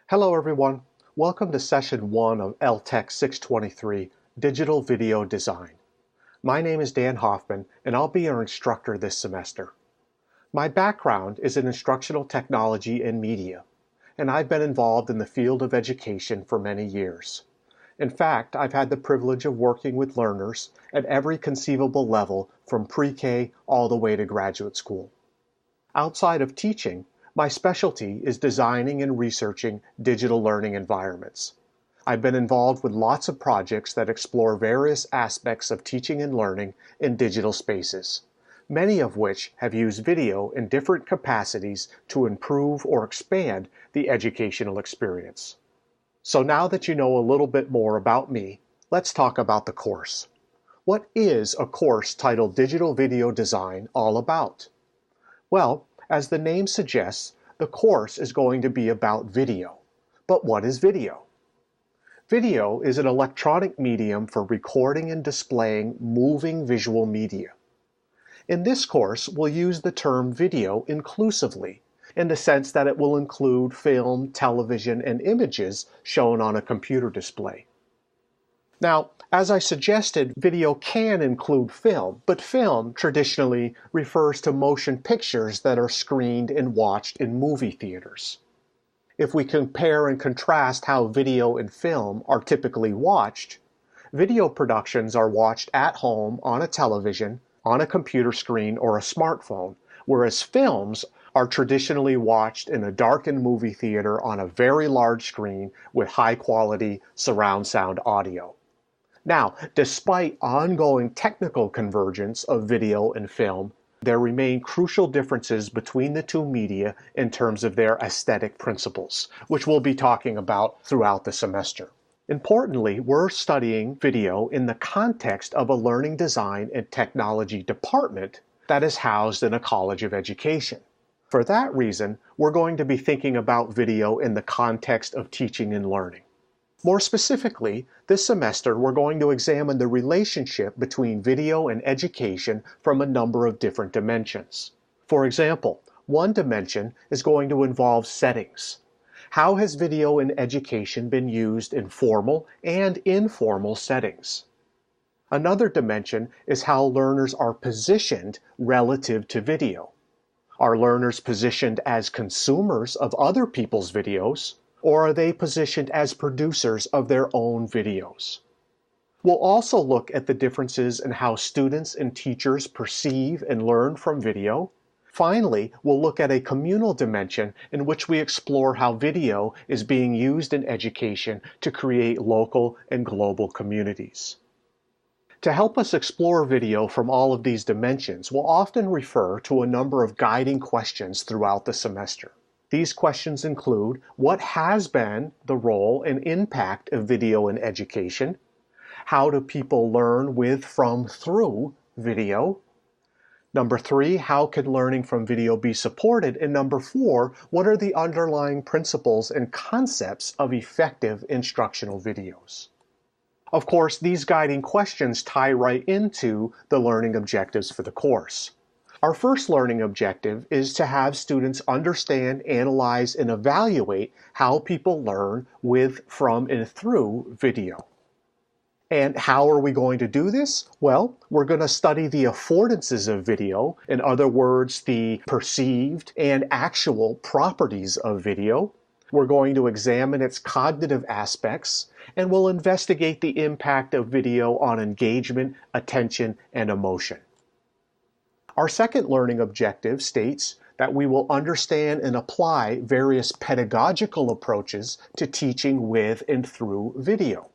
Hello everyone. Welcome to Session 1 of LTEC 623, Digital Video Design. My name is Dan Hoffman, and I'll be your instructor this semester. My background is in instructional technology and media, and I've been involved in the field of education for many years. In fact, I've had the privilege of working with learners at every conceivable level from pre-K all the way to graduate school. Outside of teaching, my specialty is designing and researching digital learning environments. I've been involved with lots of projects that explore various aspects of teaching and learning in digital spaces, many of which have used video in different capacities to improve or expand the educational experience. So now that you know a little bit more about me, let's talk about the course. What is a course titled Digital Video Design all about? Well, as the name suggests, the course is going to be about video. But what is video? Video is an electronic medium for recording and displaying moving visual media. In this course, we'll use the term video inclusively, in the sense that it will include film, television, and images shown on a computer display. Now, as I suggested, video can include film, but film traditionally refers to motion pictures that are screened and watched in movie theaters. If we compare and contrast how video and film are typically watched, video productions are watched at home on a television, on a computer screen, or a smartphone, whereas films are traditionally watched in a darkened movie theater on a very large screen with high-quality surround sound audio. Now, despite ongoing technical convergence of video and film, there remain crucial differences between the two media in terms of their aesthetic principles, which we'll be talking about throughout the semester. Importantly, we're studying video in the context of a learning design and technology department that is housed in a college of education. For that reason, we're going to be thinking about video in the context of teaching and learning. More specifically, this semester we're going to examine the relationship between video and education from a number of different dimensions. For example, one dimension is going to involve settings. How has video in education been used in formal and informal settings? Another dimension is how learners are positioned relative to video. Are learners positioned as consumers of other people's videos? Or are they positioned as producers of their own videos? We'll also look at the differences in how students and teachers perceive and learn from video. Finally, we'll look at a communal dimension in which we explore how video is being used in education to create local and global communities. To help us explore video from all of these dimensions, we'll often refer to a number of guiding questions throughout the semester. These questions include: what has been the role and impact of video in education? How do people learn with, from, through video? Number 3, how can learning from video be supported? And number 4, what are the underlying principles and concepts of effective instructional videos? Of course, these guiding questions tie right into the learning objectives for the course. Our first learning objective is to have students understand, analyze, and evaluate how people learn with, from, and through video. And how are we going to do this? Well, we're going to study the affordances of video, in other words, the perceived and actual properties of video. We're going to examine its cognitive aspects, and we'll investigate the impact of video on engagement, attention, and emotion. Our second learning objective states that we will understand and apply various pedagogical approaches to teaching with and through video.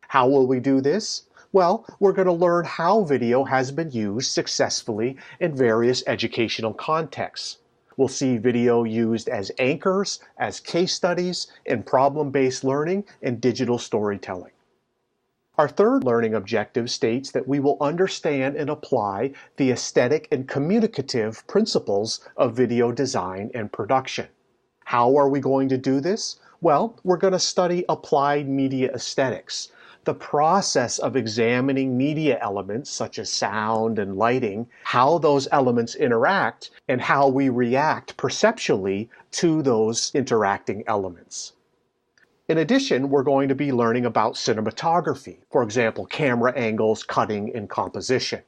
How will we do this? Well, we're going to learn how video has been used successfully in various educational contexts. We'll see video used as anchors, as case studies, in problem-based learning and digital storytelling. Our third learning objective states that we will understand and apply the aesthetic and communicative principles of video design and production. How are we going to do this? Well, we're going to study applied media aesthetics, the process of examining media elements such as sound and lighting, how those elements interact, and how we react perceptually to those interacting elements. In addition, we're going to be learning about cinematography, for example, camera angles, cutting, and composition.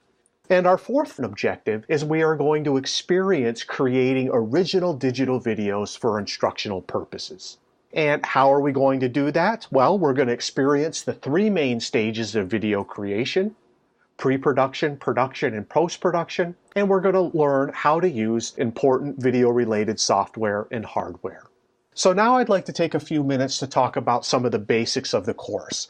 And our fourth objective is we are going to experience creating original digital videos for instructional purposes. And how are we going to do that? Well, we're going to experience the three main stages of video creation: pre-production, production, and post-production. And we're going to learn how to use important video-related software and hardware. So now I'd like to take a few minutes to talk about some of the basics of the course.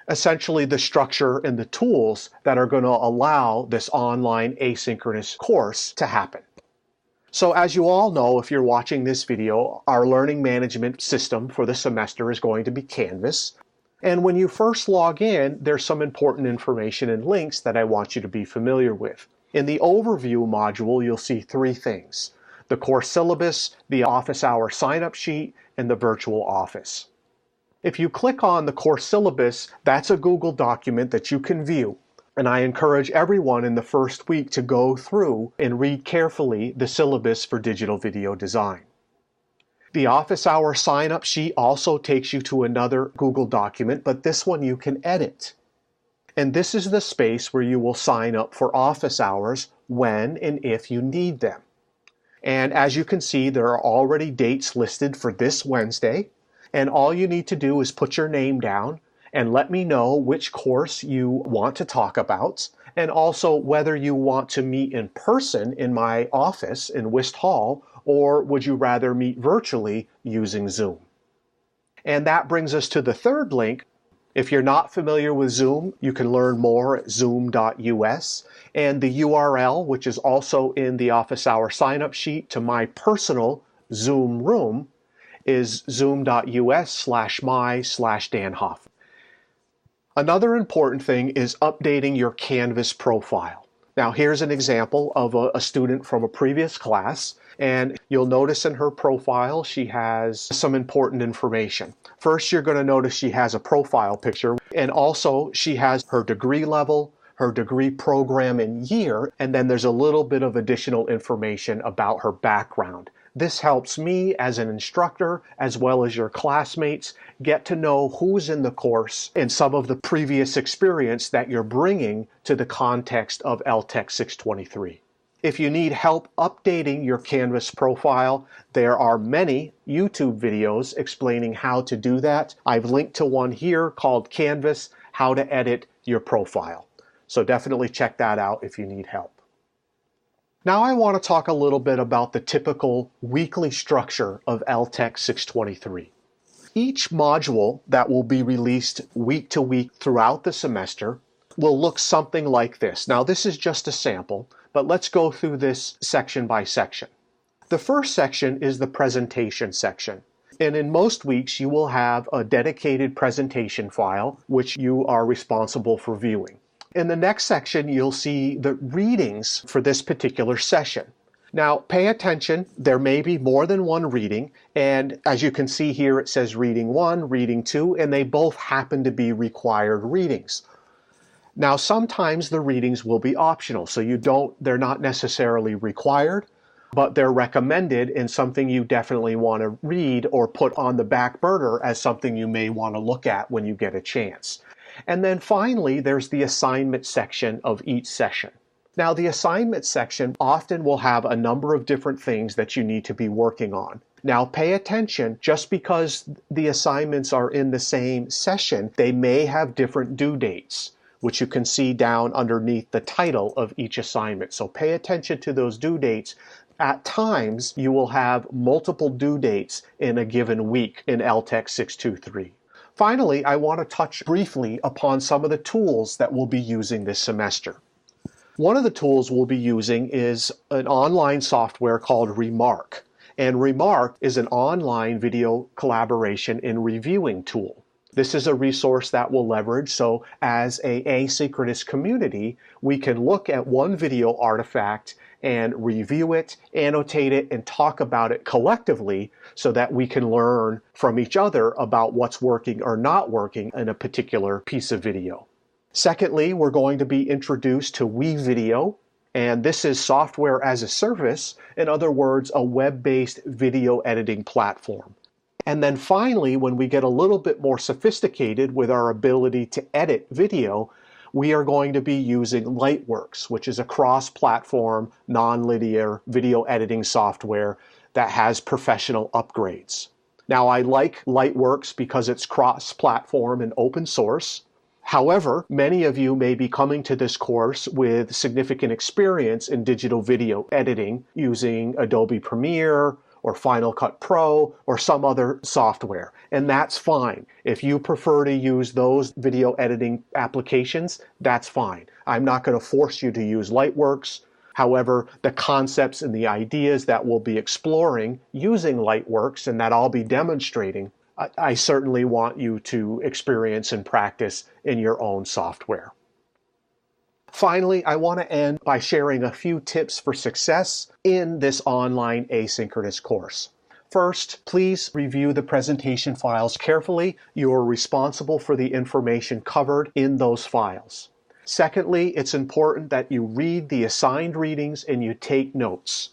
Essentially the structure and the tools that are going to allow this online asynchronous course to happen. So as you all know, if you're watching this video, our learning management system for the semester is going to be Canvas. And when you first log in, there's some important information and links that I want you to be familiar with. In the overview module, you'll see three things: the course syllabus, the office hour sign-up sheet, and the virtual office. If you click on the course syllabus, that's a Google document that you can view. And I encourage everyone in the first week to go through and read carefully the syllabus for digital video design. The office hour sign-up sheet also takes you to another Google document, but this one you can edit. And this is the space where you will sign up for office hours when and if you need them. And as you can see, there are already dates listed for this Wednesday. And all you need to do is put your name down and let me know which course you want to talk about, and also whether you want to meet in person in my office in Wist Hall, or would you rather meet virtually using Zoom. And that brings us to the third link. If you're not familiar with Zoom, you can learn more at zoom.us. And the URL, which is also in the office hour sign-up sheet to my personal Zoom room, is zoom.us/my/danhoff. Another important thing is updating your Canvas profile. Now here's an example of a student from a previous class, and you'll notice in her profile she has some important information. First, you're going to notice she has a profile picture, and also she has her degree level, her degree program and year, and then there's a little bit of additional information about her background. This helps me as an instructor, as well as your classmates, get to know who's in the course and some of the previous experience that you're bringing to the context of LTEC 623. If you need help updating your Canvas profile, there are many YouTube videos explaining how to do that. I've linked to one here called Canvas, How to Edit Your Profile. So definitely check that out if you need help. Now I want to talk a little bit about the typical weekly structure of LTEC 623. Each module that will be released week to week throughout the semester will look something like this. Now this is just a sample, but let's go through this section by section. The first section is the presentation section. And in most weeks you will have a dedicated presentation file which you are responsible for viewing. In the next section, you'll see the readings for this particular session. Now, pay attention. There may be more than one reading, and as you can see here, it says reading 1, reading 2, and they both happen to be required readings. Now, sometimes the readings will be optional, so they're not necessarily required, but they're recommended and something you definitely want to read or put on the back burner as something you may want to look at when you get a chance. And then finally, there's the assignment section of each session. Now, the assignment section often will have a number of different things that you need to be working on. Now, pay attention, just because the assignments are in the same session, they may have different due dates, which you can see down underneath the title of each assignment. So pay attention to those due dates. At times, you will have multiple due dates in a given week in LTEC 623. Finally, I want to touch briefly upon some of the tools that we'll be using this semester. One of the tools we'll be using is an online software called Remark. And Remark is an online video collaboration and reviewing tool. This is a resource that we'll leverage, so as an asynchronous community, we can look at one video artifact and review it, annotate it, and talk about it collectively so that we can learn from each other about what's working or not working in a particular piece of video. Secondly, we're going to be introduced to WeVideo, and this is software as a service, in other words, a web-based video editing platform. And then finally, when we get a little bit more sophisticated with our ability to edit video, we are going to be using Lightworks, which is a cross-platform, non-linear video editing software that has professional upgrades. Now, I like Lightworks because it's cross-platform and open source. However, many of you may be coming to this course with significant experience in digital video editing using Adobe Premiere or Final Cut Pro or some other software, and that's fine. If you prefer to use those video editing applications, that's fine. I'm not going to force you to use Lightworks. However, the concepts and the ideas that we'll be exploring using Lightworks and that I'll be demonstrating, I certainly want you to experience and practice in your own software. Finally, I want to end by sharing a few tips for success in this online asynchronous course. First, please review the presentation files carefully. You are responsible for the information covered in those files. Secondly, it's important that you read the assigned readings and you take notes.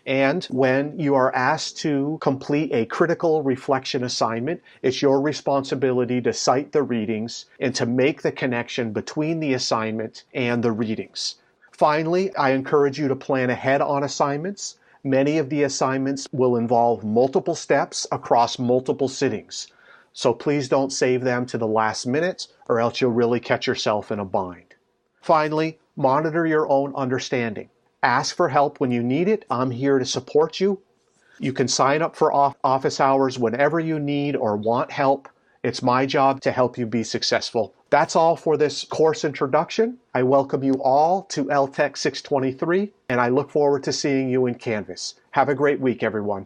And when you are asked to complete a critical reflection assignment, it's your responsibility to cite the readings and to make the connection between the assignment and the readings. Finally, I encourage you to plan ahead on assignments. Many of the assignments will involve multiple steps across multiple sittings. So please don't save them to the last minute or else you'll really catch yourself in a bind. Finally, monitor your own understanding. Ask for help when you need it. I'm here to support you. You can sign up for office hours whenever you need or want help. It's my job to help you be successful. That's all for this course introduction. I welcome you all to LTEC 623, and I look forward to seeing you in Canvas. Have a great week, everyone.